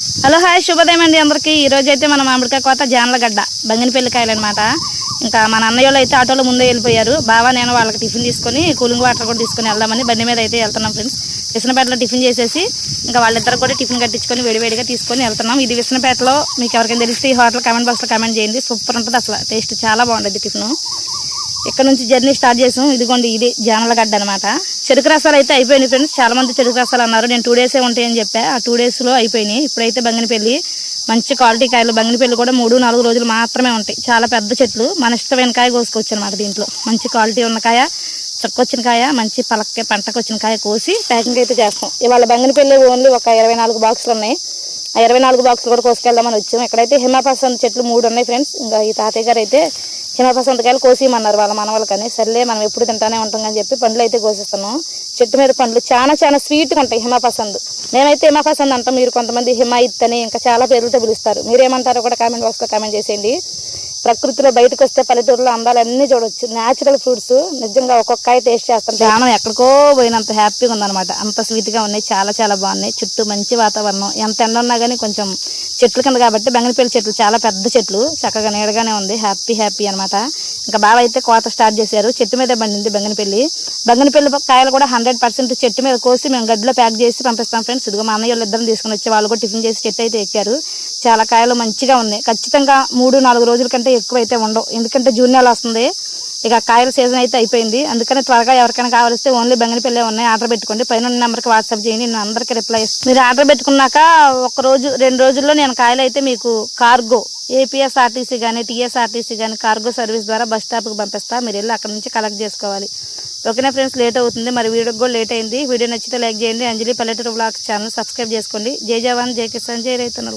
Hello hi శుభోదయం అండి అందరికీ. ఈ రోజు అయితే మన మామిడికాయ కోత జానలగడ్డ బంగినపల్లి కాయలు అనమాట. ఇంకా మన అన్నయ్యలు అయితే ఆటోలో ముందే వెళ్ళిపోయారు. బావా నేను వాళ్ళకి టిఫిన్ తీసుకొని కూలింగ్ వాటర్ కూడా తీసుకొని వెళ్దామని బండి మీద అయితే వెళ్తున్నాం ఫ్రెండ్స్. విసనపేటలో టిఫిన్ చేసేసి ఇంకా వాళ్ళిద్దరు కూడా టిఫిన్ కట్టించుకొని వేడివేడిగా తీసుకొని వెళ్తున్నాం. ఇది విసనపేటలో మీకు ఎవరికైనా తెలిస్తే ఈ హోటల్ కామెంట్ బాక్స్లో కామెంట్ చేయండి. సూపర్ ఉంటుంది, అసలు టేస్ట్ చాలా బాగుంటుంది టిఫిన్. ఇక్కడ నుంచి జర్నీ స్టార్ట్ చేసాం. ఇదిగోండి ఇది జానలగడ్డ అనమాట. చెరుకు రసాలు అయితే అయిపోయినాయి ఫ్రెండ్స్. చాలా మంది చెరుకు రసాలు అన్నారు. నేను 2 డేసే ఉంటాయని చెప్పా. ఆ 2 డేస్లో అయిపోయినాయి. ఇప్పుడైతే బంగినపల్లి మంచి క్వాలిటీ కాయలు. బంగినపల్లి కూడా 3-4 రోజులు మాత్రమే ఉంటాయి. చాలా పెద్ద చెట్లు. మన ఇష్టమైన కాయ కోసుకోవచ్చు అనమాట. దీంట్లో మంచి క్వాలిటీ ఉన్న కాయ, చక్కొచ్చిన కాయ, మంచి పలక్కే పంటకు వచ్చిన కాయ కోసి ప్యాకింగ్ అయితే చేస్తాం. ఇవాళ బంగినపల్లి ఓన్లీ ఒక 24 బాక్సులు ఉన్నాయి. ఆ 24 బాక్సులు కూడా కోసుకెళ్దామని వచ్చాం. ఇక్కడైతే హిమపసంద్ చెట్లు 3 ఉన్నాయి ఫ్రెండ్స్. ఇంకా ఈ తాతయ్య గారు అయితే హిమపసందకాయలు కోసిమన్నారు వాళ్ళ మనవలకని. సర్లే మనం ఎప్పుడు తింటానే ఉంటాం అని చెప్పి పండ్లు అయితే కోసిస్తున్నాం. చెట్టు మీద పండ్లు చాలా స్వీట్గా ఉంటాయి. హిమపసంద్, మేమైతే హిమపసంద్ అంటాం. మీరు కొంతమంది హిమాయిత్ అని ఇంకా చాలా పేర్లతో పిలుస్తారు. మీరేమంటారో కూడా కామెంట్ బాక్స్లో కామెంట్ చేసేయండి. ప్రకృతిలో బయటకు వస్తే పల్లెటూరులో అందాలన్నీ చూడవచ్చు. న్యాచురల్ ఫ్రూట్స్ నిజంగా ఒక్కొక్క కాయ టేస్ట్ చేస్తాం. ప్రాణం ఎక్కడికో పోయినంత హ్యాపీగా ఉందన్నమాట. అంత స్వీట్గా ఉన్నాయి. చాలా బాగున్నాయి. చుట్టూ మంచి వాతావరణం. ఎంత ఎండ ఉన్నా కానీ కొంచెం చెట్లు కింద కాబట్టి బంగినపల్లి చెట్లు చాలా పెద్ద చెట్లు, చక్కగా నీడగానే ఉంది. హ్యాపీ అనమాట. ఇంకా బాగా అయితే కోత స్టార్ట్ చేశారు. చెట్టు మీద బండింది బంగినపల్లి కాయలు కూడా 100% చెట్టు మీద కోసి మేము గడ్డిలో ప్యాక్ చేసి పంపిస్తాం ఫ్రెండ్స్. ఇదిగో మా అన్నయ్య వాళ్ళు ఇద్దరం తీసుకుని వచ్చి వాళ్ళు కూడా టిఫిన్ చేసి చెట్టు అయితే ఎక్కారు. చాలా కాయలు మంచిగా ఉన్నాయి. ఖచ్చితంగా 3-4 రోజుల కంటే ఎక్కువ అయితే ఉండవు. ఎందుకంటే జూన్ నెల వస్తుంది. ఇక కాయల సీజన్ అయితే అయిపోయింది. అందుకని త్వరగా ఎవరికైనా కావాలిస్తే ఓన్లీ బంగినపల్లి ఉన్నాయి. ఆర్డర్ పెట్టుకోండి. పైన నెంబర్కి వాట్సాప్ చేయండి. నేను అందరికీ రిప్లై ఇస్తాను. మీరు ఆర్డర్ పెట్టుకున్నాక 1-2 రోజుల్లో నేను కాయలు అయితే మీకు కార్గో ఏపీఎస్ఆర్టీసీ కానీ టీఎస్ఆర్టీసీ కానీ కార్గో సర్వీస్ ద్వారా బస్ స్టాప్కి పంపిస్తాను. మీరు వెళ్ళి అక్కడ నుంచి కలెక్ట్ చేసుకోవాలి. ఓకేనా ఫ్రెండ్స్, లేట్ అవుతుంది. మరి వీడియోకి కూడా లేట్ అయింది. వీడియో నచ్చితే లైక్ చేయండి. అంజలి పల్లెటూరు బ్లాగ్స్ ఛానల్ సబ్స్క్రైబ్ చేసుకోండి. జై జవాన్, జై కిసాన్, జై రైతన్నలు.